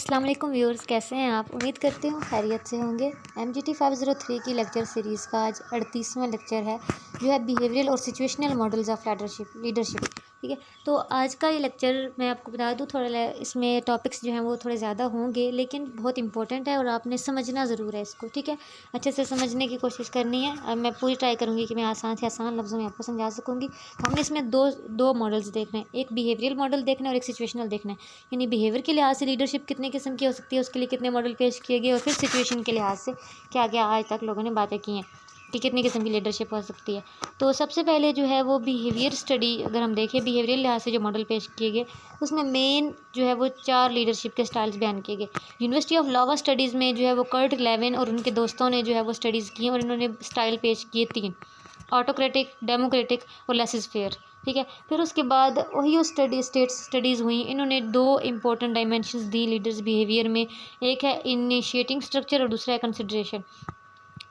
अस्सलाम वालेकुम व्यूअर्स, कैसे हैं आप? उम्मीद करती हूँ खैरियत से होंगे। MGT 503 की लेक्चर सीरीज़ का आज 38वां लेक्चर है, जो है बिहेवियरल और सिचुएशनल मॉडल्स ऑफ लीडरशिप। ठीक है, तो आज का ये लेक्चर मैं आपको बता दूँ, थोड़ा इसमें टॉपिक्स जो हैं वो थोड़े ज़्यादा होंगे, लेकिन बहुत इंपॉर्टेंट है और आपने समझना ज़रूर है इसको। ठीक है, अच्छे से समझने की कोशिश करनी है। अब मैं पूरी ट्राई करूँगी कि मैं आसान से आसान लफ्ज़ों में आपको समझा सकूँगी। तो हमने इसमें दो मॉडल्स देखने हैं, एक बिहेवियरल मॉडल देखना है और एक सिचुएशनल देखना है। यानी बिहेवियर के लिहाज से लीडरशिप कितने किस्म की हो सकती है, उसके लिए कितने मॉडल पेश किए गए, और फिर सिचुएशन के लिहाज से क्या क्या आज तक लोगों ने बातें की हैं कि कितनी किस्म की लीडरशिप हो सकती है। तो सबसे पहले जो है वो बिहेवियर स्टडी, अगर हम देखें बिहेवियरल लिहाज से जो मॉडल पेश किए गए, उसमें मेन जो है वो 4 लीडरशिप के स्टाइल्स बयान किए गए। यूनिवर्सिटी ऑफ लॉवा स्टडीज़ में जो है वो कर्ट लेविन और उनके दोस्तों ने जो है वो स्टडीज़ की और इन्होंने स्टाइल पेश किए 3: ऑटोक्रेटिक, डेमोक्रेटिक और लेसिस फेयर। ठीक है, फिर उसके बाद ओहियो स्टेट्स स्टडीज़ हुई। इन्होंने 2 इंपॉर्टेंट डायमेंशंस दी लीडर्स बिहेवियर में, एक है इनिशिएटिंग स्ट्रक्चर और दूसरा है कंसिडरेशन।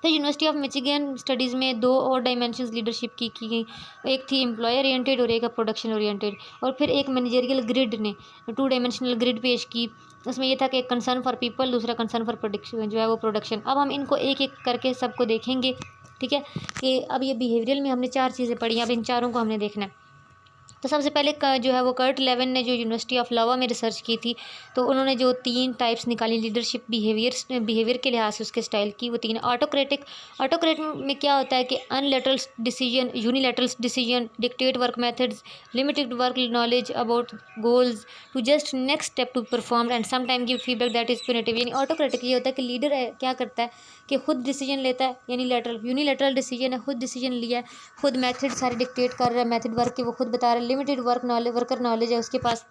फिर यूनिवर्सिटी ऑफ मिचिगन स्टडीज़ में 2 और डायमेंशंस लीडरशिप की गई, एक थी एम्प्लॉयर ओरिएंटेड और एक है प्रोडक्शन ओरिएंटेड। और फिर एक मैनेजरियल ग्रिड ने 2 डायमेंशनल ग्रिड पेश की। उसमें ये था कि एक कंसर्न फॉर पीपल, दूसरा कंसर्न फॉर प्रोडक्शन जो है वो प्रोडक्शन। अब हम इनको एक एक करके सबको देखेंगे। ठीक है, कि अब ये बिहेवियरल में हमने 4 चीज़ें पढ़ी, अब इन चारों को हमने देखना है। तो सबसे पहले जो है वो कर्ट लेविन ने जो यूनिवर्सिटी ऑफ लवा में रिसर्च की थी, तो उन्होंने जो 3 टाइप्स निकाली लीडरशिप बिहेवियर के लिहाज से उसके स्टाइल की, वो 3। ऑटोक्रेटिक में क्या होता है कि unilateral decision, unilateral decision, dictate work methods, limited work knowledge about goals to just next step to perform and some time give feedback that is punitive. यानी ऑटोक्रेटिक ये होता है कि लीडर क्या करता है कि खुद डिसीजन लेता है, यानी यूनिलेटरल डिसीजन है, खुद डिसीजन लिया है, खुद मेथड सारे डिक्टेट कर रहा है, मेथड वर्क के वो खुद बता रहा है। लिमिटेड वर्कर नॉलेज है उसके पास,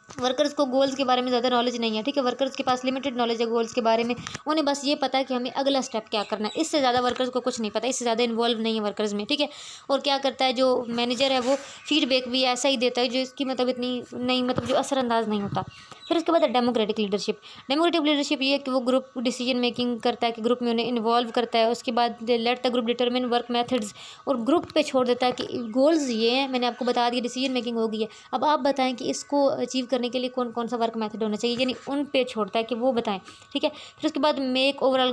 वर्कर्स को गोल्स के बारे में ज़्यादा नॉलेज नहीं है। ठीक है, वर्कर्स के पास लिमिटेड नॉलेज है गोल्स के बारे में, उन्हें बस ये पता है कि हमें अगला स्टेप क्या करना है, इससे ज़्यादा वर्कर्स को कुछ नहीं पता, इससे ज़्यादा इन्वॉल्व नहीं है वर्कर्स में। ठीक है, और क्या करता है जो मैनेजर है वो फीडबैक भी ऐसा ही देता है जो इसकी मतलब इतनी नहीं, मतलब जो असरअंदाज नहीं होता। फिर उसके बाद है डेमोक्रेटिक लीडरशिप ये है कि वो ग्रुप डिसीजन मेकिंग करता है, कि ग्रुप में उन्हें इन्वॉल्व करता है। उसके बाद let the group determine work methods, और ग्रुप पे छोड़ देता है कि गोल्स ये हैं, मैंने आपको बता दिया, डिसीजन मेकिंग हो गई है, अब आप बताएं कि इसको अचीव करने के लिए कौन कौन सा वर्क मेथड होना चाहिए, यानी उन पे छोड़ता है कि वो बताएं। ठीक है, फिर उसके बाद मेक ओवरऑल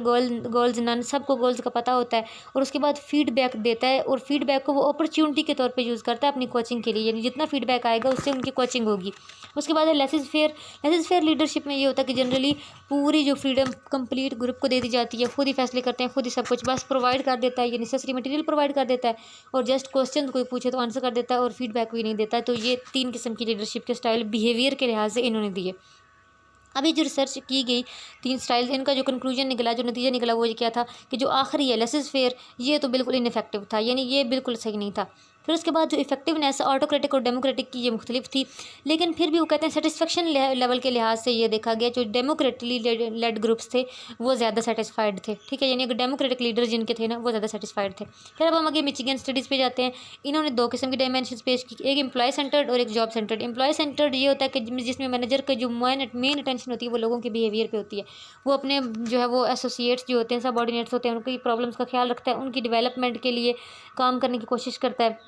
गोल्स नन, सबको गोल्स का पता होता है। और उसके बाद फीडबैक देता है, और फीडबैक को वो अपॉर्चुनिटी के तौर पे यूज़ करता है अपनी कोचिंग के लिए, यानी जितना फीडबैक आएगा उससे उनकी कोचिंग होगी। उसके बाद है लेसिस फेयर लीडरशिप में ये होता है कि जनरली पूरी जो फ्रीडम कंप्लीट ग्रुप को दे दी जाती है, खुद ही फैसले करते हैं, खुद ही सब कुछ बस प्रोवाइड कर देता है, ये नेसेसरी मटेरियल प्रोवाइड कर देता है, और जस्ट क्वेश्चन कोई पूछे तो आंसर कर देता है, और फीडबैक भी नहीं देता है। तो ये 3 किस्म की लीडरशिप के स्टाइल बिहेवियर के लिहाज से इन्होंने दिए। अभी जो रिसर्च की गई 3 स्टाइल्स, इनका जो कंक्लूजन निकला, जो नतीजा निकला, वो ये क्या था कि जो आखिरी है लेसिस फेयर, ये तो बिल्कुल इनफेक्टिव था, यानी ये बिल्कुल सही नहीं था। फिर उसके बाद जो इफेक्टिवनेस ऑटोक्रेटिक और डेमोक्रेटिक की ये मुख्तलिफ थी, लेकिन फिर भी वो कहते हैं सेटिस्फेक्शन लेवल के लिहाज से ये देखा गया जो डेमोक्रेटिकली लेड ग्रुप्स थे वो ज़्यादा सेटिस्फाइड थे। ठीक है, यानी अगर डेमोक्रेटिक लीडर जिनके थे ना वो ज़्यादा सेटिस्फाइड थे। फिर अब हम आगे मिचिगन स्टडीज़ पे जाते हैं। इन्होंने 2 किस्म की डायमेंशंस पेश की, एक एम्प्लॉय सेंटर्ड और एक जॉब सेंटर्ड। एम्प्लॉय सेंटर्ड ये होता है कि जिसमें मैनेजर का जो मेन अटेंशन होती है वो लोगों के बिहेवियर पे होती है, वो अपने जो है वो एसोसिएट्स जो होते हैं, सबऑर्डिनेट्स होते हैं, उनकी प्रॉब्लम्स का ख्याल रखता है, उनकी डेवलपमेंट के लिए काम करने की कोशिश करता है,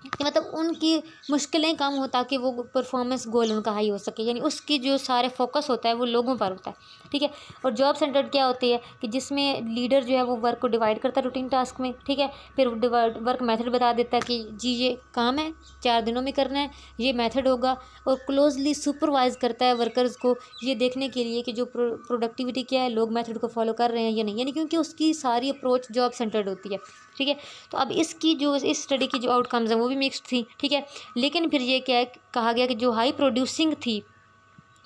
कि मतलब उनकी मुश्किलें कम हो ताकि वो परफॉर्मेंस गोल उनका हाई हो सके, यानी उसकी जो सारे फोकस होता है वो लोगों पर होता है। ठीक है, और जॉब सेंटर्ड क्या होती है कि जिसमें लीडर जो है वो वर्क को डिवाइड करता है रूटीन टास्क में। ठीक है, फिर वर्क मेथड बता देता है कि जी ये काम है 4 दिनों में करना है, ये मेथड होगा, और क्लोजली सुपरवाइज करता है वर्कर्स को ये देखने के लिए कि जो प्रोडक्टिविटी क्या है, लोग मेथड को फॉलो कर रहे हैं या नहीं, यानी क्योंकि उसकी सारी अप्रोच जॉब सेंटर्ड होती है। ठीक है, तो अब इसकी जो इस स्टडी की जो आउटकम्स हैं वो भी मिक्स्ड थी। ठीक है, लेकिन फिर ये क्या है, कहा गया कि जो हाई प्रोड्यूसिंग थी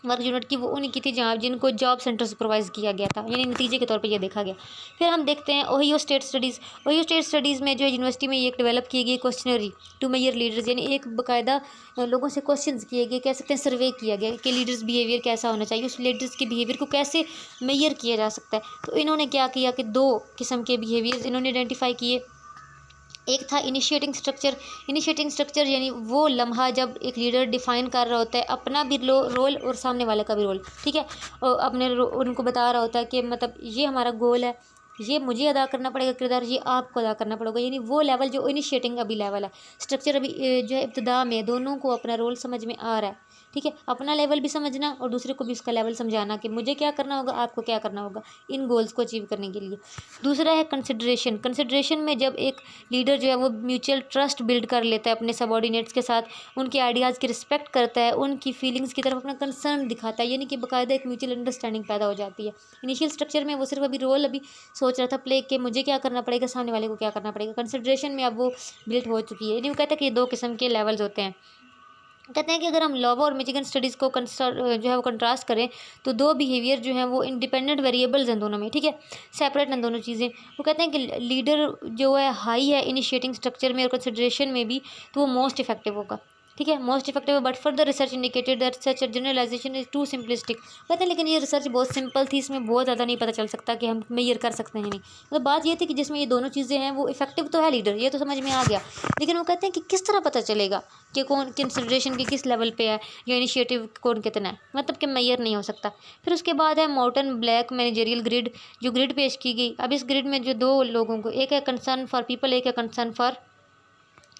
वर्क यूनिट की वो उनकी थी जहाँ जिनको जॉब सेंटर सुपरवाइज किया गया था, यानी नतीजे के तौर पे ये देखा गया। फिर हम देखते हैं ओहियो स्टेट स्टडीज़ में जो यूनिवर्सिटी में ये एक डेवलप की गई क्वेश्चनरी टू मेजर लीडर्स, यानी एक बाकायदा लोगों से क्वेश्चंस किए गए, कह सकते हैं सर्वे किया गया कि लीडर्स बिहेवियर कैसा होना चाहिए, उस लीडर्स के बिहेवियर को कैसे मेजर किया जा सकता है। तो इन्होंने क्या किया कि 2 किस्म के बिहेवियर्स इन्होंने आइडेंटिफाई किए। एक था इनिशिएटिंग स्ट्रक्चर, यानी वो लम्हा जब एक लीडर डिफाइन कर रहा होता है अपना भी रोल और सामने वाले का भी रोल। ठीक है, और अपने उनको बता रहा होता है कि मतलब ये हमारा गोल है, ये मुझे अदा करना पड़ेगा किरदार, ये आपको अदा करना पड़ेगा, यानी वो लेवल जो इनिशिएटिंग अभी लेवल है। स्ट्रक्चर अभी जो है इब्तिदा में दोनों को अपना रोल समझ में आ रहा है, ठीक है, अपना लेवल भी समझना और दूसरे को भी उसका लेवल समझाना कि मुझे क्या करना होगा, आपको क्या करना होगा इन गोल्स को अचीव करने के लिए। दूसरा है कंसिडरेशन। कंसिडरेशन में जब एक लीडर जो है वो म्यूचुअल ट्रस्ट बिल्ड कर लेता है अपने सबॉर्डिनेट्स के साथ, उनके आइडियाज़ की रिस्पेक्ट करता है, उनकी फीलिंग्स की तरफ अपना कंसर्न दिखाता है, यानी कि बाकायदा एक म्यूचुअल अंडरस्टैंडिंग पैदा हो जाती है। इनिशियल स्ट्रक्चर में वो सिर्फ अभी रोल अभी सोच रहा था प्ले कि मुझे क्या करना पड़ेगा, सामने वाले को क्या करना पड़ेगा। कंसिडरेशन में अब वो बिल्ड हो चुकी है। यानी वो कहता है कि दो किस्म के लेवल्स होते हैं। कहते हैं कि अगर हम लॉवा और मिचिगन स्टडीज़ को जो है वो कंट्रास्ट करें तो दो बिहेवियर जो हैं वो इंडिपेंडेंट वेरिएबल्स हैं दोनों में, ठीक है, सेपरेट हैं दोनों चीज़ें। वो कहते हैं कि लीडर जो है हाई है इनिशिएटिंग स्ट्रक्चर में और कंसिडरेशन में भी, तो वो मोस्ट इफेक्टिव होगा, ठीक है, most effective. But further research indicated that such generalization is too simplistic. कहते हैं लेकिन ये रिसर्च बहुत सिंपल थी, इसमें बहुत ज़्यादा नहीं पता चल सकता कि हम मेजर कर सकते हैं नहीं। मतलब बात ये थी कि जिसमें ये दोनों चीज़ें हैं वो इफेक्टिव तो है लीडर, ये तो समझ में आ गया, लेकिन वो कहते हैं कि किस तरह पता चलेगा कि कौन कंसिडरेशन के किस लेवल पे है या इनिशिएटिव कौन कितना है, मतलब कि मेजर नहीं हो सकता। फिर उसके बाद है मॉर्टन ब्लैक मैनेजरियल ग्रिड, जो ग्रिड पेश की गई। अब इस ग्रिड में जो दो लोगों को, एक है कंसर्न फॉर पीपल, एक है कंसर्न फॉर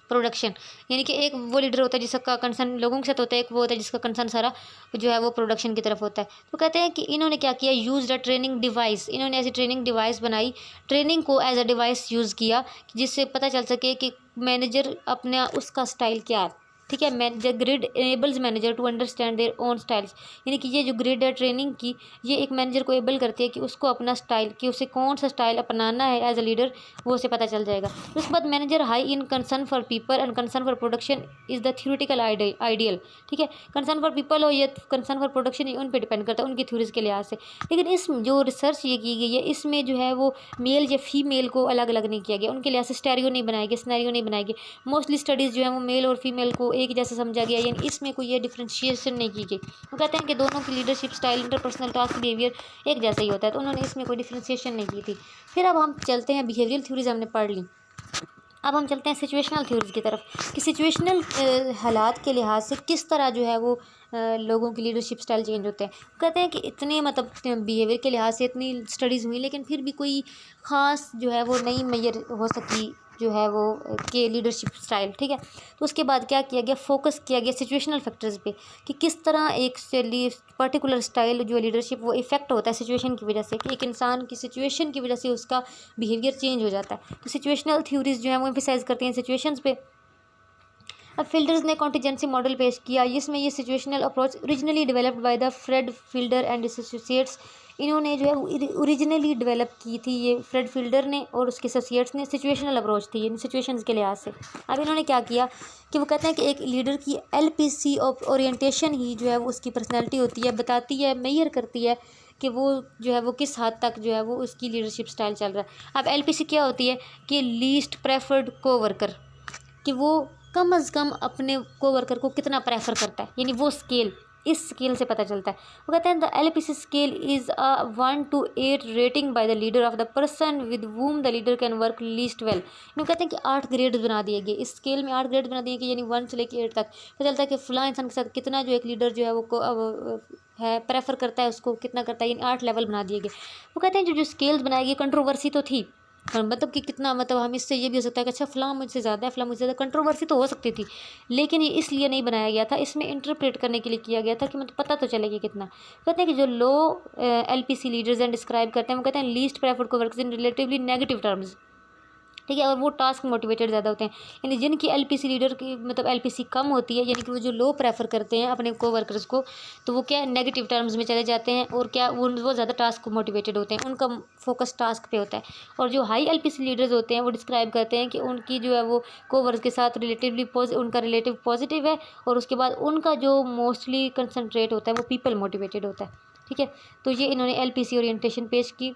प्रोडक्शन, यानी कि एक वो लीडर होता है जिसका कंसर्न लोगों के साथ होता है, एक वो होता है जिसका कंसर्न सारा जो है वो प्रोडक्शन की तरफ होता है। तो कहते हैं कि इन्होंने क्या किया, यूज अ ट्रेनिंग डिवाइस, इन्होंने ऐसी ट्रेनिंग डिवाइस बनाई, ट्रेनिंग को एज अ डिवाइस यूज़ किया जिससे पता चल सके कि मैनेजर अपना उसका स्टाइल क्या है, ठीक है। The grid enables manager to understand their own styles, यानी कि ये जो ग्रिड है ट्रेनिंग की, ये एक मैनेजर को एबल करती है कि उसको अपना स्टाइल, कि उसे कौन सा स्टाइल अपनाना है एज अ लीडर, वो उसे पता चल जाएगा। उसके बाद manager high in concern for people and concern for production is the theoretical ideal, ठीक है। कंसर्न फॉर पीपल हो या कंसर्न फॉर प्रोडक्शन, ये उन पर डिपेंड करता है उनकी थ्योरीज के लिहाज से। लेकिन इस जो रिसर्च ये की गई है इसमें जो है वो मेल या फीमेल को अलग अलग नहीं किया गया, उनके लिहाज से स्टेरियो नहीं बनाए गए, स्नैरियो नहीं बनाए गए। मोस्टली स्टडीज़ जो है वो मेल और फीमेल को एक जैसा समझा गया, यानी इसमें कोई ये डिफ्रेंशिएशन नहीं की गई। वो कहते हैं कि दोनों की leadership style, interpersonal task, behaviour एक जैसा ही होता है, तो उन्होंने इसमें कोई डिफ्रेंशिएशन नहीं की थी। फिर अब हम चलते हैं, बिहेवियरल थ्योरीज हमने पढ़ ली, अब हम चलते हैं सिचुएशनल थ्योरीज की तरफ कि सिचुएशनल हालात के लिहाज से किस तरह जो है वो लोगों की लीडरशिप स्टाइल चेंज होते हैं। कहते हैं कि इतने मतलब बिहेवियर के लिहाज से इतनी स्टडीज़ हुई लेकिन फिर भी कोई ख़ास जो है वो नई मेजर हो सकी जो है वो के लीडरशिप स्टाइल, ठीक है। तो उसके बाद क्या किया गया, फोकस किया गया सिचुएशनल फैक्टर्स पे कि किस तरह एक पर्टिकुलर स्टाइल जो लीडरशिप वो इफेक्ट होता है सिचुएशन की वजह से, कि एक इंसान की सिचुएशन की वजह से उसका बिहेवियर चेंज हो जाता है। तो सिचुएशनल थ्योरीज जो है वो एम्फसाइज करती हैं सिचुएशंस पे। अब फिल्डर्स ने कॉन्टिजेंसी मॉडल पेश किया, जिसमें ये situational approach originally developed by the Fred Fiedler and associates, इन्होंने जो है ओरिजिनली डेवलप की थी ये फ्रेड फिल्डर ने और उसके एसोसिएट्स ने। सिचुएशनल अप्रोच थी इन सिचुएशंस के लिहाज से। अब इन्होंने क्या किया कि वो कहते हैं कि एक लीडर की LPC ऑफ ओरिएंटेशन ही जो है वो उसकी पर्सनैलिटी होती है, बताती है, मेजर करती है कि वो जो है वो किस हद तक जो है वो उसकी लीडरशिप स्टाइल चल रहा है। अब LPC क्या होती है कि लीस्ट प्रेफर्ड कोवर्कर, कि वो कम अज़ कम अपने कोवर्कर को कितना प्रेफर करता है, यानी वो स्केल, इस स्केल से पता चलता है। वो कहते हैं the LPC scale is a 1 to 8 rating by the leader of the person with whom the leader can work least well. वो कहते हैं कि 8 ग्रेड बना दिए गए, इस स्केल में 8 ग्रेड बना दिए गए, यानी 1 से लेकर 8 तक पता चलता है कि फलां इंसान के साथ कितना जो एक लीडर जो है वो है प्रेफर करता है, उसको कितना करता है, यानी 8 लेवल बना दिए गए। वो कहते हैं जो स्केल्स बनाई गई, कंट्रोवर्सी तो थी, मतलब कि कितना, मतलब हम इससे ये भी हो सकता है कि अच्छा फ़लाँ मुझसे ज़्यादा है, फ़लाँ मुझसे ज़्यादा, कंट्रोवर्सी तो हो सकती थी, लेकिन ये इसलिए नहीं बनाया गया था, इसमें इंटरप्रेट करने के लिए किया गया था कि मतलब पता तो चले कि कितना। कहते हैं कि जो low LPC leaders and describe करते हैं वो कहते हैं लीस्ट प्रेफर्ड को works in relatively negative terms, ठीक है, और वो टास्क मोटिवेटेड ज़्यादा होते हैं, यानी जिनकी LPC लीडर की मतलब LPC कम होती है, यानी कि वो जो लो प्रेफर करते हैं अपने को वर्कर्स को, तो वो क्या नेगेटिव टर्म्स में चले जाते हैं और क्या वो ज़्यादा टास्क मोटिवेटेड होते हैं, उनका फोकस टास्क पे होता है। और जो हाई LPC लीडर्स होते हैं वो डिस्क्राइब करते हैं कि उनकी जो है वो कोवर्स के साथ रिलेटिवली उनका रिलेटिव पॉजिटिव है, और उसके बाद उनका जो मोस्टली कंसनट्रेट होता है वो पीपल मोटिवेटेड होता है, ठीक है। तो ये इन्होंने LPC ओरिएंटेशन पेश की।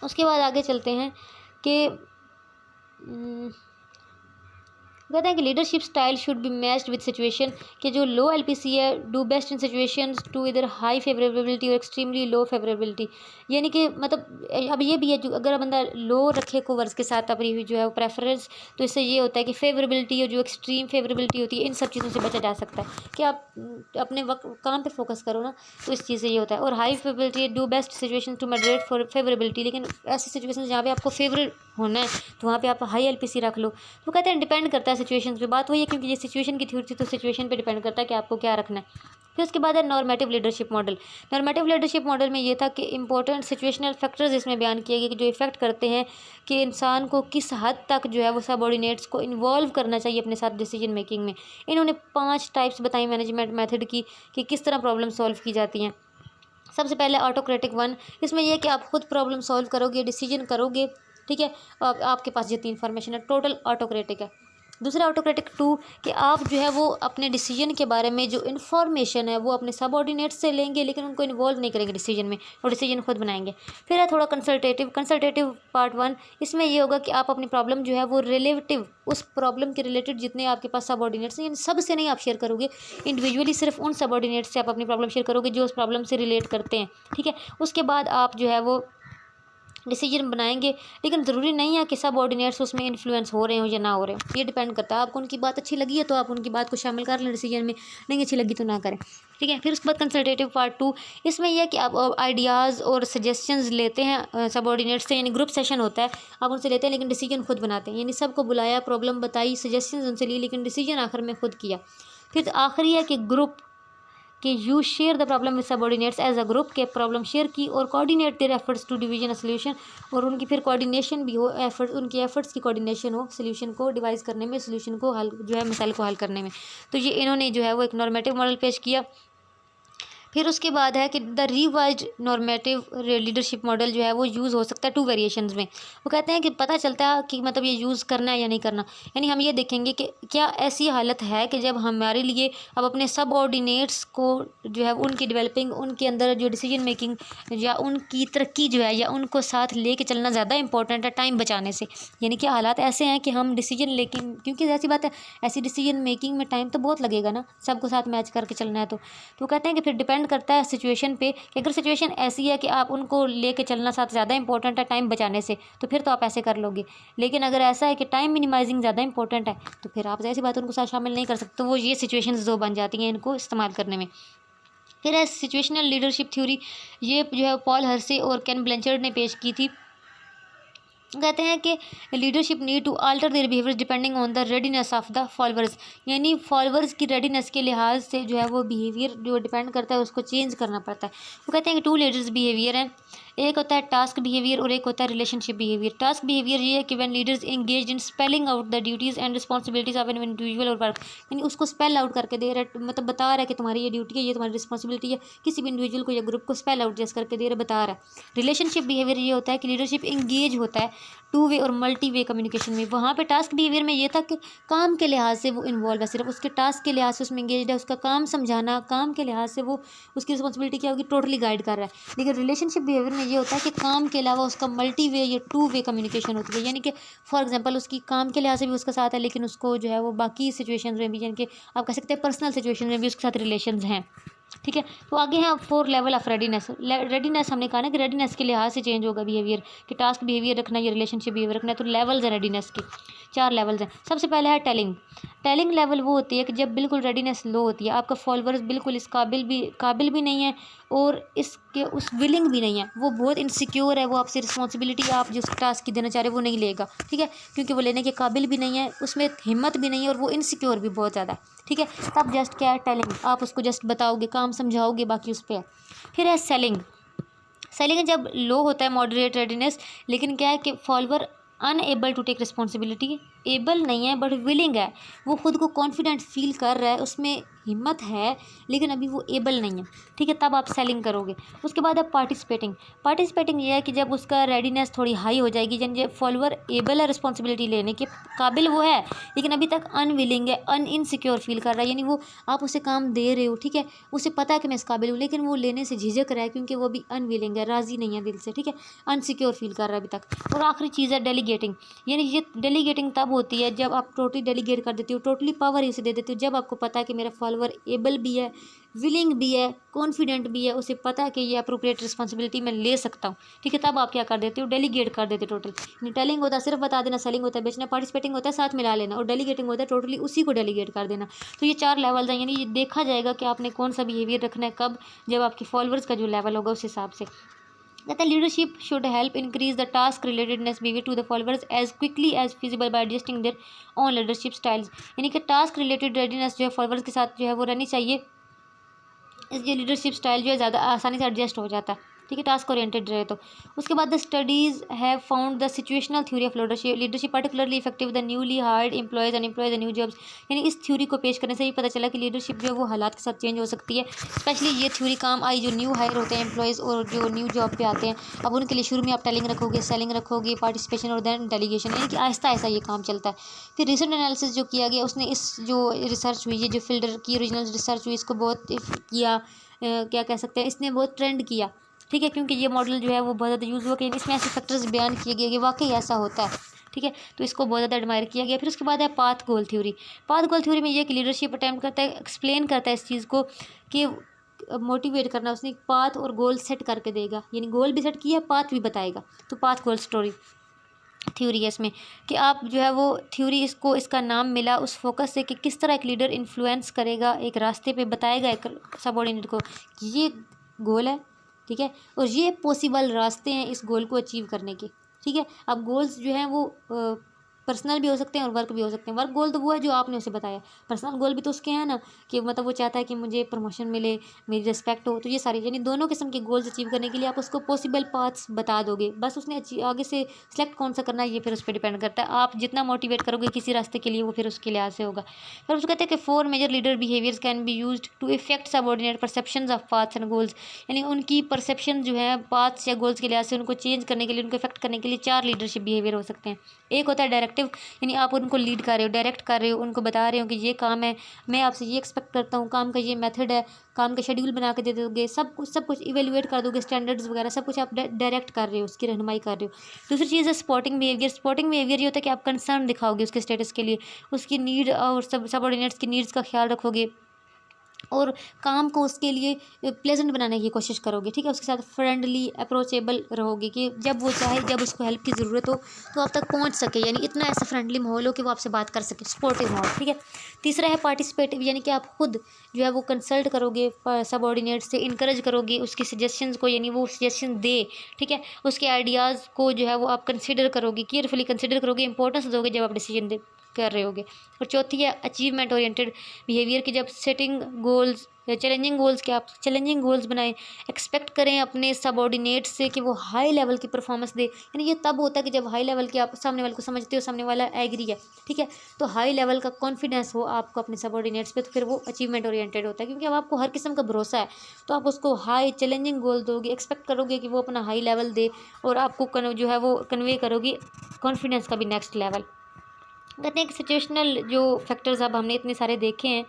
उसके बाद आगे चलते हैं कि कहते हैं कि leadership style should be matched with situation, कि जो लो LPC है do best in situations to either high favourability और एक्सट्रीमली लो फेवरेबिलिटी, यानी कि मतलब अब ये भी है जो अगर बंदा लो रखे कोवर्स के साथ अपनी जो है वो प्रेफरेंस, तो इससे ये होता है कि फेवरेबिलिटी और जो एक्सट्रीम फेवरेबिलिटी होती है इन सब चीज़ों से बचा जा सकता है कि आप अपने वक्त काम पे फोकस करो ना, तो इस चीज़ से ये होता है। और high favourability do best situation to moderate for favourability, लेकिन ऐसी सिचुएशन जहाँ पे आपको फेवरेट होना है तो वहाँ पे आप हाई LPC रख लो। तो कहते हैं डिपेंड करता है सिचुएशन पे, बात वही है क्योंकि ये सिचुएशन की थ्योरी थी तो सिचुएशन पे डिपेंड करता है कि आपको क्या रखना है। फिर उसके बाद है normative leadership model. Normative leadership model में ये था कि इंपॉर्टेंट सिचुएशनल फैक्टर्स इसमें बयान किए गए कि जो इफेक्ट करते हैं कि इंसान को किस हद तक जो है वो सबऑर्डिनेट्स को इन्वॉल्व करना चाहिए अपने साथ डिसीजन मेकिंग में। इन्होंने 5 टाइप्स बताई मैनेजमेंट मेथड की कि किस तरह प्रॉब्लम सॉल्व की जाती हैं। सबसे पहले ऑटोक्रेटिक 1, इसमें यह है कि आप खुद प्रॉब्लम सॉल्व करोगे, डिसीजन करोगे, ठीक है, आपके पास जितनी इन्फॉर्मेशन है, टोटल ऑटोक्रेटिक है। दूसरा ऑटोक्रेटिक 2 कि आप जो है वो अपने डिसीजन के बारे में जो इन्फॉर्मेशन है वो अपने सबऑर्डिनेट से लेंगे लेकिन उनको इन्वॉल्व नहीं करेंगे डिसीजन में और डिसीजन खुद बनाएंगे। फिर है थोड़ा कंसल्टेटिव पार्ट 1, इसमें ये होगा कि आप अपनी प्रॉब्लम जो है वो रिलेटिव उस प्रॉब्लम के रिलेटेड जितने आपके पास सबऑर्डिनेट्स हैं, यानी सबसे नहीं आप शेयर करोगे, इंडिविजुअली सिर्फ उन सबऑर्डिनेट्स से आप अपनी प्रॉब्लम शेयर करोगे जो उस प्रॉब्लम से रिलेट करते हैं, ठीक है। उसके बाद आप जो है वो डिसीजन बनाएंगे, लेकिन ज़रूरी नहीं है कि सब ऑर्डिनेट्स उसमें इन्फ्लुएंस हो रहे हो या ना हो रहे हो, ये डिपेंड करता है। आपको उनकी बात अच्छी लगी है तो आप उनकी बात को शामिल कर लें डिसीजन में, नहीं अच्छी लगी तो ना करें, ठीक है। फिर उसके बाद कंसल्टेटिव पार्ट 2, इसमें यह है कि आप आइडियाज़ और सजेशंस लेते हैं सब ऑर्डिनेट्स से, यानी ग्रुप सेशन होता है, आप उनसे लेते हैं लेकिन डिसीजन खुद बनाते हैं, यानी सबको बुलाया, प्रॉब्लम बताई, सजेशंस उनसे ली, लेकिन डिसीजन आखिर में खुद किया। फिर आखिरी है कि ग्रुप कि you share the problem with subordinates as a group, के प्रॉब्लम शेयर की और coordinate their efforts to division a solution, और उनकी फिर कोऑर्डिनेशन भी हो, उनकी एफर्ट्स की कोऑर्डिनेशन हो सोल्यूशन को डिवाइस करने में, सोल्यूशन को हल जो है मसाइल को हल करने में। तो ये इन्होंने जो है वो एक नॉर्मेटिव मॉडल पेश किया। फिर उसके बाद है कि the revised normative leadership model जो है वो यूज़ हो सकता है 2 वेरिएशंस में। वो कहते हैं कि पता चलता है कि मतलब ये यूज़ करना है या नहीं करना, यानी हम ये देखेंगे कि क्या ऐसी हालत है कि जब हमारे लिए अब अपने सब ऑर्डिनेट्स को जो है उनकी डेवलपिंग, उनके अंदर जो डिसीजन मेकिंग या उनकी तरक्की जो है या उनको साथ लेके चलना ज़्यादा इंपॉर्टेंट है टाइम बचाने से, यानी कि हालात ऐसे हैं कि हम डिसीजन लेकिन, क्योंकि ऐसी बात है ऐसी डिसीजन मेकिंग में टाइम तो बहुत लगेगा ना, सबको साथ मैच करके चलना है। तो कहते हैं कि फिर डिपेंड करता है सिचुएशन पे कि अगर सिचुएशन ऐसी है कि आप उनको लेके चलना साथ ज़्यादा इंपॉर्टेंट है टाइम बचाने से, तो फिर तो आप ऐसे कर लोगे। लेकिन अगर ऐसा है कि टाइम मिनिमाइजिंग ज़्यादा इंपॉर्टेंट है तो फिर आप ऐसी बात उनको साथ शामिल नहीं कर सकते, तो वो ये सिचुएशंस 2 बन जाती हैं इनको इस्तेमाल करने में। फिर है सिचुएशनल लीडरशिप थ्योरी, ये जो है पॉल हर्से और केन ब्लैंचर्ड ने पेश की थी। कहते हैं कि leadership need to alter their behaviours depending on the readiness of the followers, यानी फॉलोअर्स की रेडीनेस के लिहाज से जो है वो बिहेवियर जो डिपेंड करता है उसको चेंज करना पड़ता है। वो कहते हैं कि 2 लीडर्स बिहेवियर हैं, एक होता है टास्क बिहेवियर और एक होता है रिलेशनशिप बिहेवियर। टास्क बिहेवियर ये है कि when leaders engage in spelling out the duties and responsibilities of an individual और वर्क, यानी उसको स्पेल आउट करके दे रहा है, मतलब बता रहा है कि तुम्हारी ये ड्यूटी है, ये तुम्हारी रिस्पॉन्सिबिलिटी है, किसी भी इंडिविजुअल को या ग्रुप को स्पेल आउट जैसे करके दे रहा है, बता रहा है। रिलेशनशिप बिहेवियर ये होता है कि लीडरशिप एंगेज होता है 2 वे और मल्टी वे कम्युनिकेशन में। वहाँ पे टास्क बिहेवियर में ये था कि काम के लिहाज से वो इन्वॉल्व है, सिर्फ उसके टास्क के लिहाज से उसमें एंगेज है, उसका काम समझाना, काम के लिहाज से वो उसकी रिस्पॉन्सिबिलिटी क्या होगी टोटली गाइड कर रहा है। लेकिन रिलेशनशिप बिहेवियर में ये होता है कि काम के अलावा उसका मल्टी वे या 2 वे कम्युनिकेशन होती है, यानी कि फॉर एग्जांपल उसकी काम के लिहाज से भी उसका साथ है लेकिन उसको जो है वो बाकी सिचुएशंस में भी, यानी कि आप कह सकते हैं पर्सनल सिचुएशन में भी उसके साथ रिलेशंस हैं, ठीक है। तो आगे हैं 4 लेवल ऑफ रेडीनेस। रेडीनेस हमने कहा ना कि रेडीनेस के लिहाज से चेंज होगा बिहेवियर, कि टास्क बिहेवियर रखना या रिलेशनशिप बिहेवियर रखना है, तो लेवल्स हैं रेडीनेस के, 4 लेवल्स हैं। सबसे पहले है टेलिंग लेवल, वो होती है कि जब बिल्कुल रेडीनेस लो होती है, आपका फॉलोअर्स बिल्कुल इस काबिल भी नहीं है और इसके उस विलिंग भी नहीं है, वो बहुत इनसिक्योर है, वो आपसे रिस्पॉन्सिबिलिटी आप जो टास्क की देना चाह रहे हो वो नहीं लेगा, ठीक है, क्योंकि वो लेने के काबिल भी नहीं है, उसमें हिम्मत भी नहीं है और वो इनसिक्योर भी बहुत ज़्यादा है, ठीक है। तब जस्ट क्या है टेलिंग, आप उसको जस्ट बताओगे, काम समझाओगे, बाकी उस पर है। फिर है सेलिंग जब लो होता है मॉडरेट रेडीनेस, लेकिन क्या है कि follower unable to take responsibility, able नहीं है बट विलिंग है, वो खुद को कॉन्फिडेंट फील कर रहा है, उसमें हिम्मत है लेकिन अभी वो एबल नहीं है, ठीक है, तब आप सेलिंग करोगे। उसके बाद है पार्टिसिपेटिंग ये है कि जब उसका रेडीनेस थोड़ी हाई हो जाएगी, यानी फॉलोअर एबल है रिस्पॉन्सिबिलिटी लेने के काबिल वो है लेकिन अभी तक अनविलिंग है, इनसिक्योर फील कर रहा है, यानी वो आप उसे काम दे रहे हो, ठीक है, उसे पता है कि मैं इस काबिल हूँ लेकिन वो लेने से झिझक रहा है क्योंकि वो अभी अनविलिंग है, राज़ी नहीं है दिल से, ठीक है, अनसिक्योर फील कर रहा है अभी तक। और आखिरी चीज़ है डेलीगेटिंग, यानी ये डेलीगेटिंग तब होती है जब आप टोटली डेलीगेट कर देती हो, टोटली पावर इसे दे देती हो, जब आपको पता है कि मेरा फॉलोअर एबल भी है, विलिंग भी है, कॉन्फिडेंट भी है, उसे पता है कि ये अप्रोप्रिएट रिस्पॉन्सिबिलिटी मैं ले सकता हूँ, ठीक है, तब आप क्या कर देते हो डेलीगेट कर देते हो टोटल। टेलिंग होता है सिर्फ बता देना, सेलिंग होता है बेचना, पार्टिसिपेटिंग होता है साथ मिला लेना, और डेलीगेटिंग होता है टोटली उसी को डेलीगेट कर देना। तो ये 4 लेवल्स हैं, यानी ये देखा जाएगा कि आपने कौन सा बिहेवियर रखना है कब, जब आपके फॉलोअर्स का जो लेवल होगा उस हिसाब से। कहते हैं leadership should help increase the task relatedness behaviour to the followers as quickly as feasible by adjusting their own leadership styles. यानी कि टास्क रिलेटेड रेडीनेस जो है फॉलोअर्स के साथ जो है वो रहनी चाहिए, इसलिए लीडरशिप स्टाइल जो है ज़्यादा आसानी से एडजस्ट हो जाता है, ठीक है, टास्क ओरिएंटेड रहे तो। उसके बाद the studies have found the situational theory of leadership particularly effective the newly hired employees and employees new jobs. यानी इस थ्योरी को पेश करने से ही पता चला कि लीडरशिप जो है वो हालात के साथ चेंज हो सकती है। स्पेशली ये थ्योरी काम आई जो न्यू हायर होते हैं एम्प्लॉयज़ और जो न्यू जॉब पे आते हैं। अब उनके लिए शुरू में आप टेलिंग रखोगे, सेलिंग रखोगे, पार्टिसिपेशन और देन डेलीगेशन, यानी कि आहिस्ता आहिस्ता ये काम चलता है। फिर रिसेंट एनालिसिस जो किया गया उसने इस जो रिसर्च हुई है, जो फिल्डर की ओरिजिनल रिसर्च हुई, इसको बहुत किया क्या कह सकते हैं, इसने बहुत ट्रेंड किया, ठीक है, क्योंकि ये मॉडल जो है वो बहुत ज़्यादा यूज़ हुआ कि इसमें ऐसे फैक्टर्स बयान किए गए कि वाकई ऐसा होता है, ठीक है, तो इसको बहुत ज़्यादा एडमायर किया गया। फिर उसके बाद है पाथ गोल थ्योरी। पाथ गोल थ्योरी में ये कि लीडरशिप अटैम्प्ट करता है, एक्सप्लेन करता है इस चीज़ को कि मोटिवेट करना, उसने पाथ और गोल सेट करके देगा, यानी गोल भी सेट किया, पाथ भी बताएगा, तो पाथ गोल स्टोरी थ्योरी है इसमें कि आप जो है वो थ्योरी, इसको इसका नाम मिला उस फोकस से कि किस तरह एक लीडर इन्फ्लुएंस करेगा, एक रास्ते पे बताएगा एक सबऑर्डिनेट को कि ये गोल है, ठीक है, और ये पॉसिबल रास्ते हैं इस गोल को अचीव करने के, ठीक है। अब गोल्स जो हैं वो पर्सनल भी हो सकते हैं और वर्क भी हो सकते हैं। वर्क गोल तो वो है जो आपने उसे बताया, पर्सनल गोल भी तो उसके हैं ना, कि मतलब वो चाहता है कि मुझे प्रमोशन मिले, मेरी रिस्पेक्ट हो, तो ये सारी यानी दोनों किस्म के गोल्स अचीव करने के लिए आप उसको पॉसिबल पाथ्स बता दोगे, बस उसने आगे से सिलेक्ट कौन सा करना है ये फिर उस पर डिपेंड करता है। आप जितना मोटिवेट करोगे किसी रास्ते के लिए वो फिर उसके लिहाज से होगा। फिर उसको कहते हैं कि 4 major leader behaviours can be used to effect subordinate perceptions of paths and goals. यानी उनकी परसेप्शन जो है पाथ्स या गोल्स के लिहाज से उनको चेंज करने के लिए, उनको इफेक्ट करने के लिए 4 लीडरशिप बिहेवियर हो सकते हैं। एक होता है डायरेक्टिव, यानी आप उनको लीड कर रहे हो, डायरेक्ट कर रहे हो, उनको बता रहे हो कि ये काम है, मैं आपसे ये एक्सपेक्ट करता हूँ, काम का ये मेथड है, काम का शेड्यूल बना के दे दोगे, सब कुछ इवेल्युएट कर दोगे, स्टैंडर्ड्स वगैरह सब कुछ आप डायरेक्ट कर रहे हो, उसकी रहनुमाई कर रहे हो। दूसरी चीज़ है स्पॉटिंग बिहेवियर। स्पॉटिंग बिहेवियर ये होता है कि आप कंसर्न दिखाओगे उसके स्टेटस के लिए, उसकी नीड और सबऑर्डिनेट्स की नीड्स का ख्याल रखोगे और काम को उसके लिए प्लेजेंट बनाने की कोशिश करोगे, ठीक है, उसके साथ फ्रेंडली अप्रोचेबल रहोगे कि जब वो चाहे, जब उसको हेल्प की ज़रूरत हो तो आप तक पहुंच सके, यानी इतना ऐसा फ्रेंडली माहौल हो कि वो आपसे बात कर सके, सपोर्टिव माहौल, ठीक है। तीसरा है पार्टिसिपेटिव, यानी कि आप खुद जो है वो कंसल्ट करोगे सबऑर्डिनेट से, इनकरेज करोगे उसके सजेशंस को, यानी वो सजेशन दे, ठीक है, उसके आइडियाज़ को जो है वो आप कंसिडर करोगे, केयरफुली कंसिडर करोगे, इंपॉर्टेंस दोगे जब आप डिसीजन दे कर रहे होगे। और चौथी है अचीवमेंट ओरिएंटेड बिहेवियर की, जब सेटिंग गोल्स या चैलेंजिंग गोल्स के आप चैलेंजिंग गोल्स बनाएं, एक्सपेक्ट करें अपने सबऑर्डिनेट से कि वो हाई लेवल की परफॉर्मेंस दे, यानी ये तब होता है कि जब हाई लेवल के आप सामने वाले को समझते हो, सामने वाला एग्री है, ठीक है, तो हाई लेवल का कॉन्फिडेंस हो आपको अपने सबऑर्डिनेट्स पे, तो फिर वो अचीवमेंट ओरिएंटेड होता है, क्योंकि अब आपको हर किस्म का भरोसा है, तो आप उसको हाई चैलेंजिंग गोल दोगे, एक्सपेक्ट करोगे कि वो अपना हाई लेवल दे और आपको जो है वो कन्वे करोगे कॉन्फिडेंस का भी नेक्स्ट लेवल। कहते हैं कि सिचुएशनल जो फैक्टर्स अब हमने इतने सारे देखे हैं,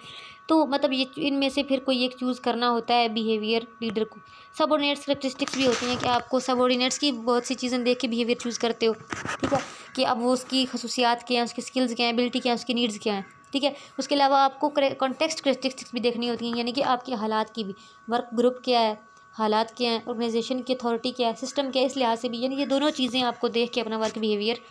तो मतलब ये इनमें से फिर कोई एक चूज़ करना होता है बिहेवियर लीडर को। सबऑर्डिनेट्स करेक्टरिस्टिक्स भी होती हैं कि आपको सबऑर्डिनेट्स की बहुत सी चीज़ें देख के बिहेवियर चूज़ करते हो, ठीक है, कि अब वो उसकी खसूसियात क्या हैं, उसकी स्किल्स क्या हैं, एबिलिटी क्या है, उसकी नीड्स क्या हैं, ठीक है। उसके अलावा आपको कॉन्टेक्स्ट करेक्टरिस्टिक्स भी देखनी होती हैं, यानी कि आपके हालात की भी, वर्क ग्रुप क्या है, हालात क्या हैं, ऑर्गेनाइजेशन की अथॉरिटी क्या है, सिस्टम क्या है, इस लिहाज से भी, यानी ये दोनों चीज़ें आपको देख के अपना वर्क बिहेवियर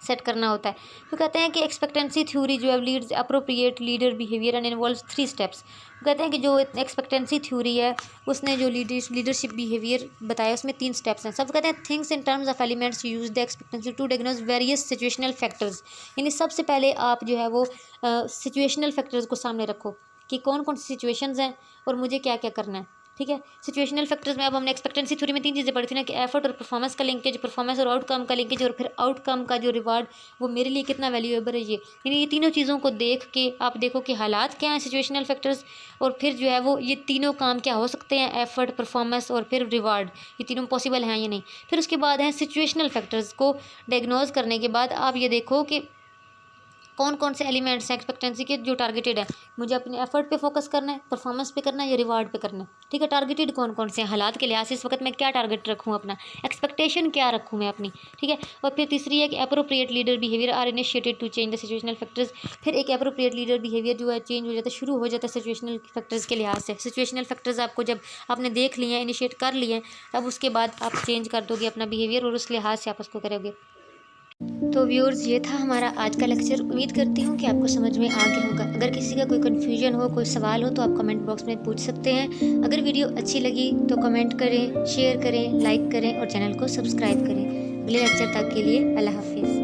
सेट करना होता है। तो कहते हैं कि एक्सपेक्टेंसी थ्योरी जो है leads appropriate leader behaviour and involves 3 steps. कहते हैं कि जो एक्सपेक्टेंसी थ्योरी है उसने जो लीडरशिप बिहेवियर बताया उसमें 3 स्टेप्स हैं। सब कहते हैं things in terms of elements use the expectancy to diagnose various situational factors. यानी सबसे पहले आप जो है वो सिचुएशनल फैक्टर्स को सामने रखो कि कौन कौन सी सिचुएशंस हैं और मुझे क्या क्या करना है, ठीक है। सिचुएशनल फैक्टर्स में अब हमने एक्सपेक्टेंसी थ्योरी में 3 चीज़ें पढ़ी थी ना, कि एफर्ट और परफॉर्मेंस का लिंकेज, परफॉर्मेंस और आउटकम का लिंकेज, और फिर आउटकम का जो रिवार्ड वो मेरे लिए कितना वैल्यूएबल है ये। यानी ये तीनों चीज़ों को देख के आप देखो कि हालात क्या हैं सिचुएशनल फैक्टर्स, और फिर जो है वो ये तीनों काम क्या हो सकते हैं, एफर्ट, परफॉर्मेंस और फिर रिवार्ड, ये तीनों पॉसिबल हैं या नहीं। फिर उसके बाद हैं सिचुएशनल फैक्टर्स को डायग्नोज करने के बाद आप ये देखो कि कौन कौन से एलिमेंट्स हैं एक्सपेक्टेंसी के जो टारगेटेड है, मुझे अपने एफर्ट पे फोकस करना है, परफॉर्मेंस पे करना है या रिवार्ड पे करना है, ठीक है। टारगेटेड कौन कौन से हैं, हालात के लिहाज से इस वक्त मैं क्या टारगेट रखूँ, अपना एक्सपेक्टेशन क्या रखूँ मैं अपनी, ठीक है। और फिर तीसरी है कि appropriate leader behaviour are initiated to change the situational factors. फिर एक अप्रोप्रिएट लीडर बिहेवियर जो है चेंज हो जाता है, शुरू हो जाता है सिचुएशनल फैक्टर्स के लिहाज से। सिचुएशनल फैक्टर्स आपको जब आपने देख लिए हैं, इनिशिएट कर लिए हैं, तब उसके बाद आप चेंज कर दोगे अपना बिहेवियर और उस लिहाज से आप उसको करोगे। तो व्यूअर्स, ये था हमारा आज का लेक्चर। उम्मीद करती हूँ कि आपको समझ में आ गया होगा। अगर किसी का कोई कन्फ्यूजन हो, कोई सवाल हो, तो आप कमेंट बॉक्स में पूछ सकते हैं। अगर वीडियो अच्छी लगी तो कमेंट करें, शेयर करें, लाइक करें और चैनल को सब्सक्राइब करें। अगले लेक्चर तक के लिए अल्लाह हाफिज़।